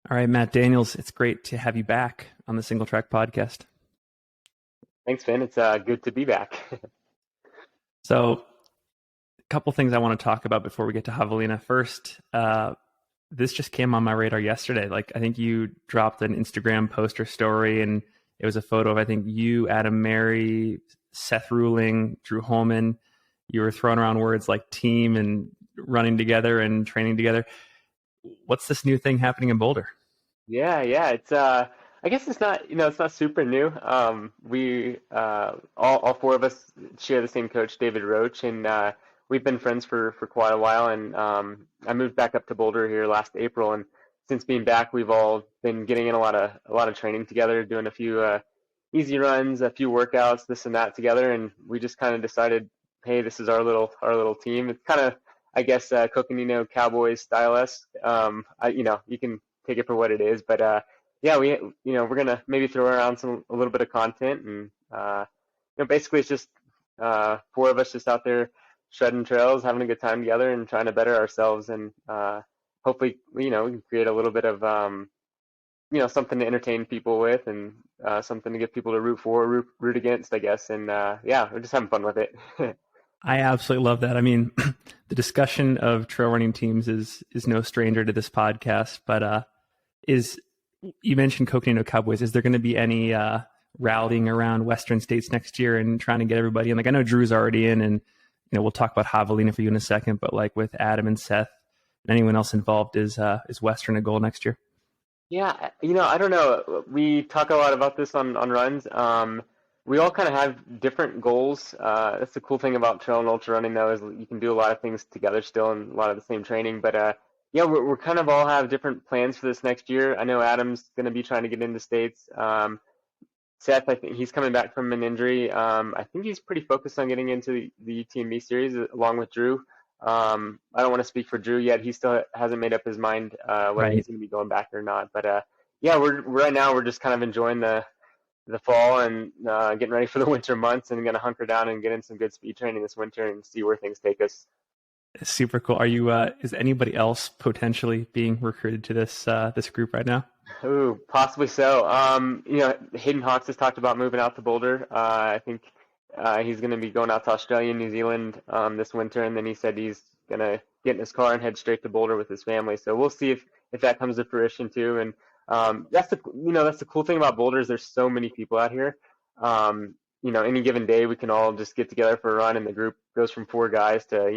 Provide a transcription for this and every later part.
All right, Matt Daniels, it's great to have you back on the Single Track podcast. Thanks, Finn. It's good to be back. So, a couple things I want to talk about before we get to Javelina. First, this just came on my radar yesterday. Like, I think you dropped an Instagram post or story, and it was a photo of, I think, you, Adam Mary, Seth Ruling, Drew Holman. You were throwing around words like team and running together and training together. What's this new thing happening in Boulder? Yeah. It's I guess it's not it's not super new. We all four of us share the same coach, David Roach, and we've been friends for quite a while. And I moved back up to Boulder here last April, and since being back, we've all been getting in a lot of training together, doing a few easy runs, a few workouts, this and that together, and we just kind of decided, hey, this is our little team. It's kind of, I guess, Coconino Cowboys style-esque. You can take it for what it is, but yeah, we're gonna maybe throw around a little bit of content, and basically it's just four of us just out there shredding trails, having a good time together, and trying to better ourselves, and hopefully, we can create a little bit of something to entertain people with, and something to get people to root for, root against, I guess, and yeah, we're just having fun with it. I absolutely love that. I mean, the discussion of trail running teams is no stranger to this podcast, but you mentioned Coconino Cowboys. Is there going to be any rallying around Western states next year and trying to get everybody in? Like, I know Drew's already in, and we'll talk about Javelina for you in a second, but like with Adam and Seth and anyone else involved, is Western a goal next year? Yeah, I don't know. We talk a lot about this on runs. We all kind of have different goals. That's the cool thing about trail and ultra running, though, is you can do a lot of things together still and a lot of the same training. But yeah, we're kind of all have different plans for this next year. I know Adam's going to be trying to get into states. Seth, I think he's coming back from an injury. I think he's pretty focused on getting into the UTMB series along with Drew. I don't want to speak for Drew yet. He still hasn't made up his mind whether Right. he's going to be going back or not. But yeah, right now we're just kind of enjoying the fall and getting ready for the winter months, and going to hunker down and get in some good speed training this winter and see where things take us. Super cool. Are you? Is anybody else potentially being recruited to this group right now? Ooh, possibly so. Hayden Hawks has talked about moving out to Boulder. I think he's going to be going out to Australia and New Zealand this winter, and then he said he's going to get in his car and head straight to Boulder with his family. So we'll see if that comes to fruition too. And that's the cool thing about Boulder is there's so many people out here. Any given day we can all just get together for a run, and the group goes from 4 guys to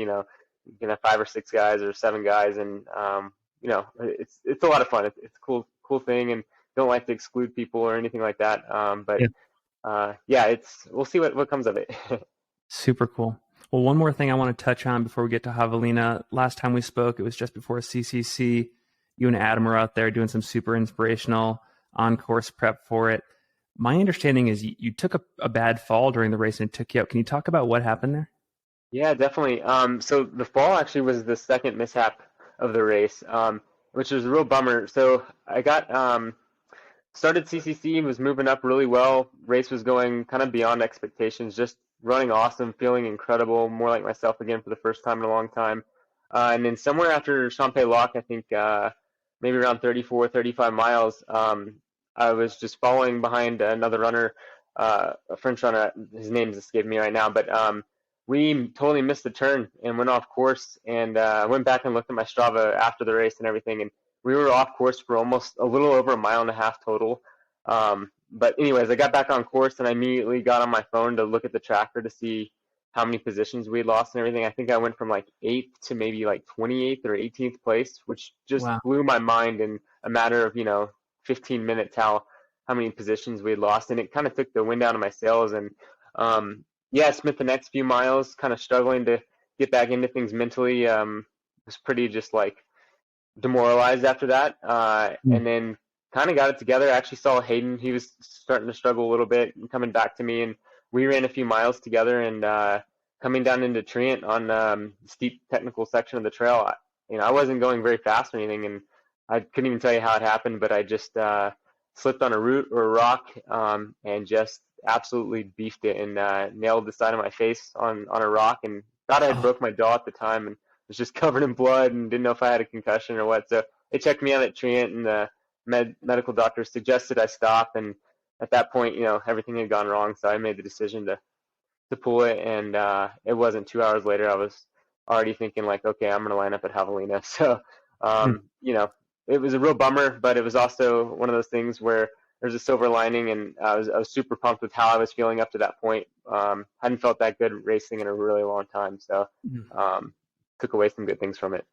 you can have 5 or 6 guys or 7 guys, and it's a lot of fun. It's a cool thing, and don't like to exclude people or anything like that. But yeah, we'll see what comes of it. Super cool. Well, one more thing I want to touch on before we get to Javelina. Last time we spoke, it was just before CCC. You and Adam are out there doing some super inspirational on-course prep for it. My understanding is you took a bad fall during the race and it took you out. Can you talk about what happened there? Yeah, definitely. So the fall actually was the second mishap of the race, which was a real bummer. So I got started CCC, was moving up really well. Race was going kind of beyond expectations, just running awesome, feeling incredible, more like myself again for the first time in a long time. And then somewhere after Champay Lock, I think maybe around 34, 35 miles, I was just following behind another runner, a French runner. His name's escaping me right now, but we totally missed the turn and went off course. And I went back and looked at my Strava after the race and everything, and we were off course for almost a little over 1.5 miles total. But anyways, I got back on course and I immediately got on my phone to look at the tracker to see how many positions we had lost and everything. I think I went from like 8th to maybe like 28th or 18th place, which just Wow. blew my mind in a matter of 15 minutes how many positions we had lost, and it kind of took the wind out of my sails. And yeah, I spent the next few miles kind of struggling to get back into things mentally. Was pretty just like demoralized after that, and then kind of got it together. I actually saw Hayden; he was starting to struggle a little bit and coming back to me, and we ran a few miles together. And coming down into Trient on steep technical section of the trail, I wasn't going very fast or anything, and I couldn't even tell you how it happened, but I just slipped on a root or a rock and just absolutely beefed it and nailed the side of my face on a rock, and thought I had broke my jaw at the time and was just covered in blood and didn't know if I had a concussion or what. So they checked me out at Trient, and the medical doctor suggested I stop, and at that point, everything had gone wrong. So I made the decision to pull it, and it wasn't 2 hours later I was already thinking like, okay, I'm gonna line up at Javelina. So Hmm. it was a real bummer, but it was also one of those things where there's a silver lining, and I was super pumped with how I was feeling up to that point. Hadn't felt that good racing in a really long time, so um, took away some good things from it.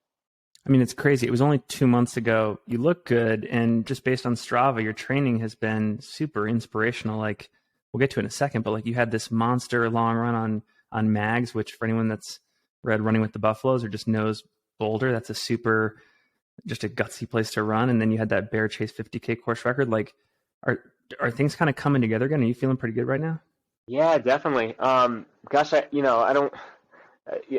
I mean, it's crazy. It was only 2 months ago. You look good, and just based on Strava, your training has been super inspirational. Like we'll get to it in a second, but like you had this monster long run on Mags, which for anyone that's read Running with the Buffaloes or just knows Boulder, that's a super just a gutsy place to run. And then you had that Bear Chase 50K course record. Like, are are things kind of coming together again? Are you feeling pretty good right now? Yeah, definitely. Gosh, I don't.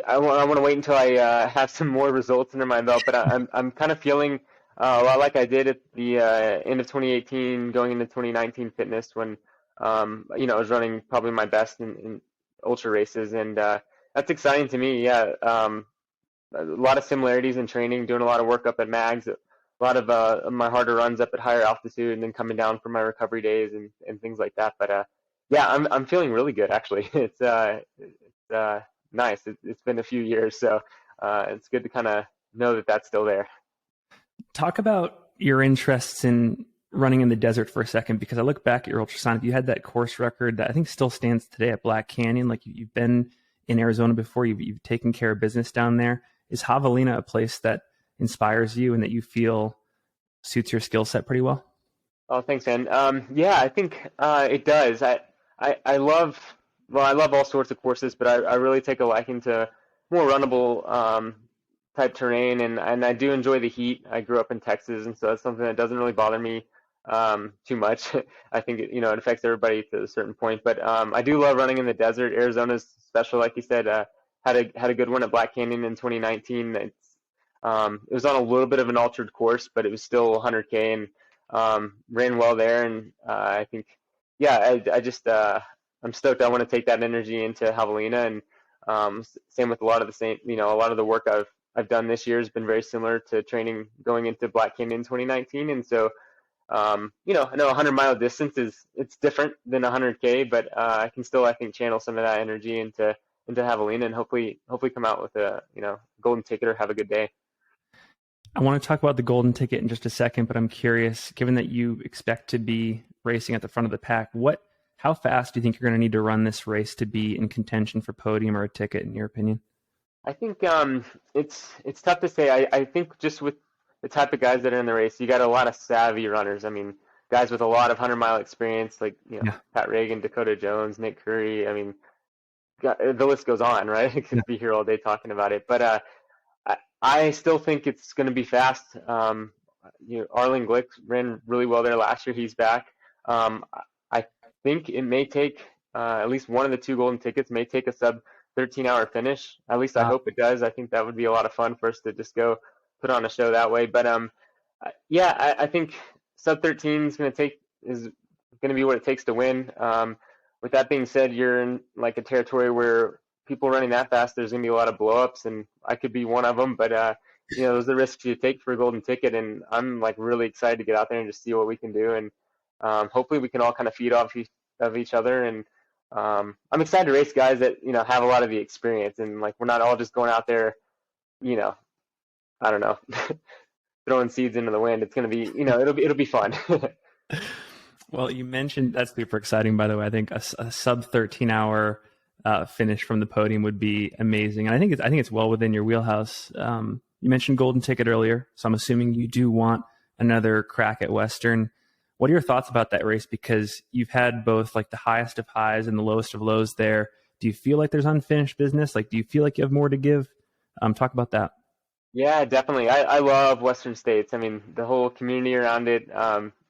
I want to wait until I have some more results under my belt, but I'm kind of feeling a lot like I did at the end of 2018, going into 2019 fitness when I was running probably my best in ultra races, and that's exciting to me. Yeah, a lot of similarities in training, doing a lot of work up at Mags, a lot of my harder runs up at higher altitude, and then coming down for my recovery days and things like that. But yeah, I'm feeling really good actually. It's nice. It's been a few years, so it's good to kind of know that that's still there. Talk about your interests in running in the desert for a second, because I look back at your ultrasonic. You had that course record that I think still stands today at Black Canyon. Like you've been in Arizona before. You've taken care of business down there. Is Javelina a place that inspires you and that you feel suits your skill set pretty well? Oh, thanks, man. Yeah, I think it does. I love, well, I love all sorts of courses, but I really take a liking to more runnable type terrain, and I do enjoy the heat. I grew up in Texas, and so that's something that doesn't really bother me too much. I think it affects everybody to a certain point, but I do love running in the desert. Arizona's special, like you said. Had a good one at Black Canyon in 2019. It was on a little bit of an altered course, but it was still 100K, and ran well there. And I think, yeah, I just I'm stoked. I want to take that energy into Javelina, and same with a lot of a lot of the work I've done this year has been very similar to training going into Black Canyon 2019. And so, I know a 100-mile distance it's different than 100K, but I can still, I think, channel some of that energy into Javelina, and hopefully come out with a golden ticket or have a good day. I want to talk about the golden ticket in just a second, but I'm curious, given that you expect to be racing at the front of the pack, how fast do you think you're going to need to run this race to be in contention for podium or a ticket, in your opinion? I think it's tough to say. I think just with the type of guys that are in the race, you got a lot of savvy runners. I mean, guys with a lot of 100-mile experience, like Yeah. Pat Reagan, Dakota Jones, Nick Curry. I mean, the list goes on, right? I Yeah. could be here all day talking about it, but I still think it's going to be fast. Arlen Glick ran really well there last year. He's back. I think it may take at least one of the two golden tickets may take a sub 13-hour finish. At least I Wow. hope it does. I think that would be a lot of fun for us to just go put on a show that way. But yeah, I think sub 13 is going to be what it takes to win. With that being said, you're in like a territory where people running that fast, there's going to be a lot of blowups, and I could be one of them. But those are the risks you take for a golden ticket, and I'm like really excited to get out there and just see what we can do, and hopefully we can all kind of feed off of each other. And I'm excited to race guys that have a lot of the experience, and like we're not all just going out there, you know, I don't know, throwing seeds into the wind. It's going to be, it'll be fun. Well, you mentioned that's super exciting, by the way. I think a sub 13-hour finish from the podium would be amazing. And I think it's well within your wheelhouse. You mentioned golden ticket earlier, so I'm assuming you do want another crack at Western. What are your thoughts about that race? Because you've had both like the highest of highs and the lowest of lows there. Do you feel like there's unfinished business? Like, do you feel like you have more to give? Talk about that. Yeah, definitely. I love Western States. I mean, the whole community around it,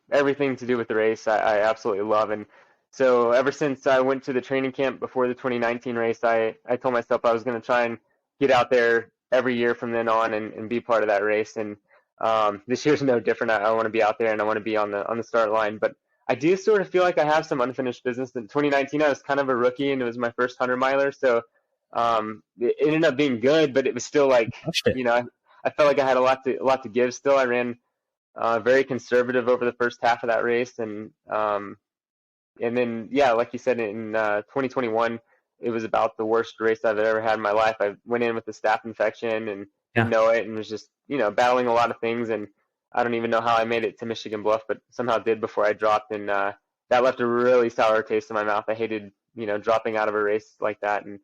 everything to do with the race, I absolutely love. And so ever since I went to the training camp before the 2019 race, I told myself I was going to try and get out there every year from then on and be part of that race. And this year's no different. I want to be out there and I want to be on the start line. But I do sort of feel like I have some unfinished business. In 2019, I was kind of a rookie and it was my first 100-miler. So it ended up being good, but it was still like, Touched it. I felt like I had a lot to give still. I ran very conservative over the first half of that race, and then, yeah, like you said, in 2021, it was about the worst race I've ever had in my life. I went in with a staph infection and didn't Yeah. know it, and was just, battling a lot of things. And I don't even know how I made it to Michigan Bluff, but somehow did before I dropped. And that left a really sour taste in my mouth. I hated, dropping out of a race like that. And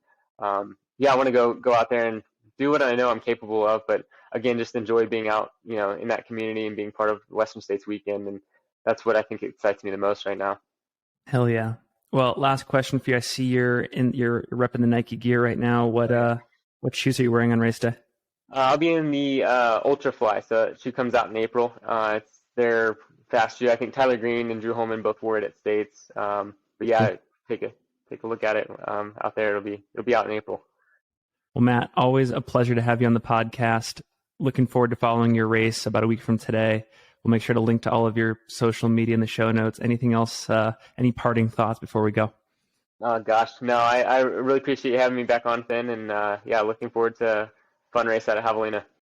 yeah, I want to go out there and do what I know I'm capable of. But again, just enjoy being out, in that community and being part of Western States weekend. And that's what I think excites me the most right now. Hell yeah. Well, last question for you. I see you're repping the Nike gear right now. What shoes are you wearing on race day? I'll be in the Ultra Fly, so that shoe comes out in April. It's their fast shoe. I think Tyler Green and Drew Holman both wore it at States. But yeah, Cool. take a look at it out there. It'll be out in April. Well, Matt, always a pleasure to have you on the podcast. Looking forward to following your race about a week from today. We'll make sure to link to all of your social media in the show notes. Anything else, any parting thoughts before we go? Oh gosh, no, I really appreciate you having me back on, Finn, and yeah, looking forward to a fun race out of Javelina.